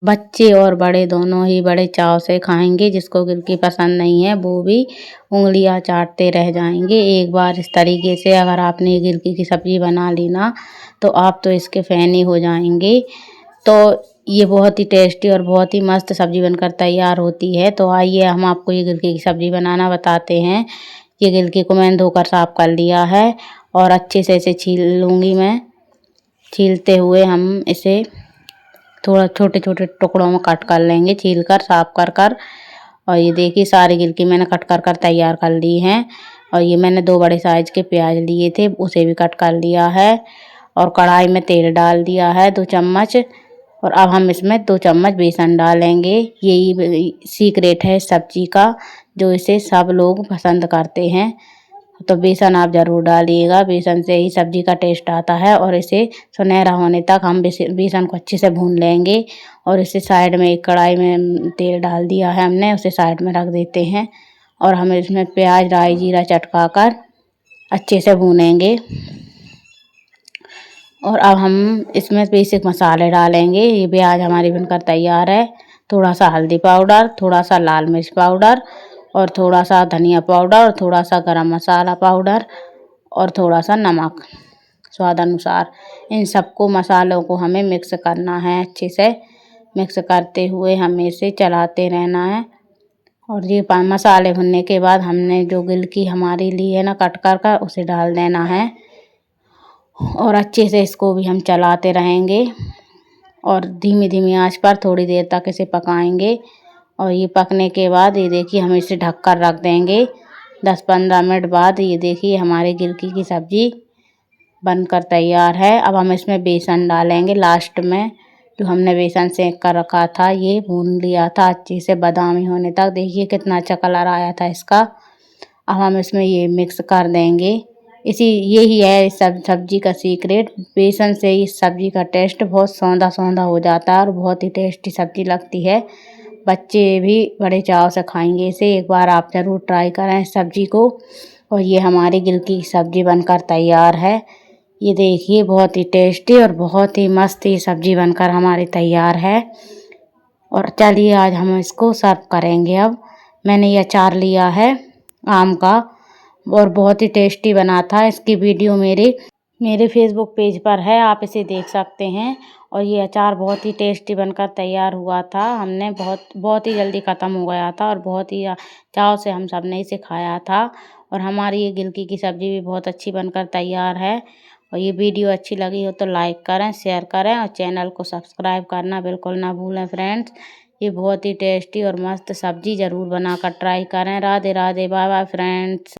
बच्चे और बड़े दोनों ही बड़े चाव से खाएंगे। जिसको गिलकी पसंद नहीं है वो भी उंगलियां चाटते रह जाएंगे। एक बार इस तरीके से अगर आपने गिलकी की सब्जी बना ली ना तो आप तो इसके फैन ही हो जाएंगे। तो ये बहुत ही टेस्टी और बहुत ही मस्त सब्जी बनकर तैयार होती है। तो आइए हम आपको ये गिलकी की सब्जी बनाना बताते हैं। ये गिलकी को मैंने धोकर साफ कर लिया है और अच्छे से इसे छील लूँगी मैं। छीलते हुए हम इसे थोड़ा छोटे छोटे टुकड़ों में कट कर लेंगे, छील कर साफ कर कर। और ये देखिए सारी गिलकी मैंने कट कर कर तैयार कर ली हैं। और ये मैंने 2 बड़े साइज के प्याज लिए थे, उसे भी कट कर लिया है। और कढ़ाई में तेल डाल दिया है 2 चम्मच। और अब हम इसमें 2 चम्मच बेसन डालेंगे। यही सीक्रेट है इस सब्जी का, जो इसे सब लोग पसंद करते हैं। तो बेसन आप ज़रूर डालिएगा, बेसन से ही सब्जी का टेस्ट आता है। और इसे सुनहरा होने तक हम बेसन को अच्छे से भून लेंगे। और इसे साइड में एक कढ़ाई में तेल डाल दिया है हमने, उसे साइड में रख देते हैं। और हम इसमें प्याज राई जीरा चटका कर अच्छे से भूनेंगे। और अब हम इसमें बेसिक मसाले डालेंगे। ये प्याज हमारी बनकर तैयार है। थोड़ा सा हल्दी पाउडर, थोड़ा सा लाल मिर्च पाउडर, और थोड़ा सा धनिया पाउडर, और थोड़ा सा गरम मसाला पाउडर, और थोड़ा सा नमक स्वाद अनुसार। इन सबको मसालों को हमें मिक्स करना है। अच्छे से मिक्स करते हुए हमें इसे चलाते रहना है। और ये मसाले भुनने के बाद हमने जो गिलकी हमारी ली है ना कट कर कर, उसे डाल देना है। और अच्छे से इसको भी हम चलाते रहेंगे और धीमी धीमी आंच पर थोड़ी देर तक इसे पकाएंगे। और ये पकने के बाद ये देखिए हम इसे ढक कर रख देंगे। 10-15 मिनट बाद ये देखिए हमारी गिलकी की सब्जी बनकर तैयार है। अब हम इसमें बेसन डालेंगे लास्ट में। जो हमने बेसन सेक कर रखा था, ये भून लिया था अच्छे से बादामी होने तक। देखिए कितना अच्छा कलर आया था इसका। अब हम इसमें ये मिक्स कर देंगे। यही है इस सब्जी का सीक्रेट। बेसन से इस सब्जी का टेस्ट बहुत सौंधा सौंधा हो जाता है और बहुत ही टेस्टी सब्जी लगती है। बच्चे भी बड़े चाव से खाएंगे इसे। एक बार आप ज़रूर ट्राई करें इस सब्जी को। और ये हमारी गिलकी की सब्जी बनकर तैयार है। ये देखिए बहुत ही टेस्टी और बहुत ही मस्त ये सब्जी बनकर हमारी तैयार है। और चलिए आज हम इसको सर्व करेंगे। अब मैंने ये अचार लिया है आम का और बहुत ही टेस्टी बना था। इसकी वीडियो मेरे फेसबुक पेज पर है, आप इसे देख सकते हैं। और ये अचार बहुत ही टेस्टी बनकर तैयार हुआ था। हमने बहुत ही जल्दी ख़त्म हो गया था और बहुत ही चाव से हम सब ने इसे खाया था। और हमारी ये गिलकी की सब्ज़ी भी बहुत अच्छी बनकर तैयार है। और ये वीडियो अच्छी लगी हो तो लाइक करें, शेयर करें और चैनल को सब्सक्राइब करना बिल्कुल ना भूलें फ्रेंड्स। ये बहुत ही टेस्टी और मस्त सब्ज़ी ज़रूर बनाकर ट्राई करें। Radhe Radhe, bye bye friends.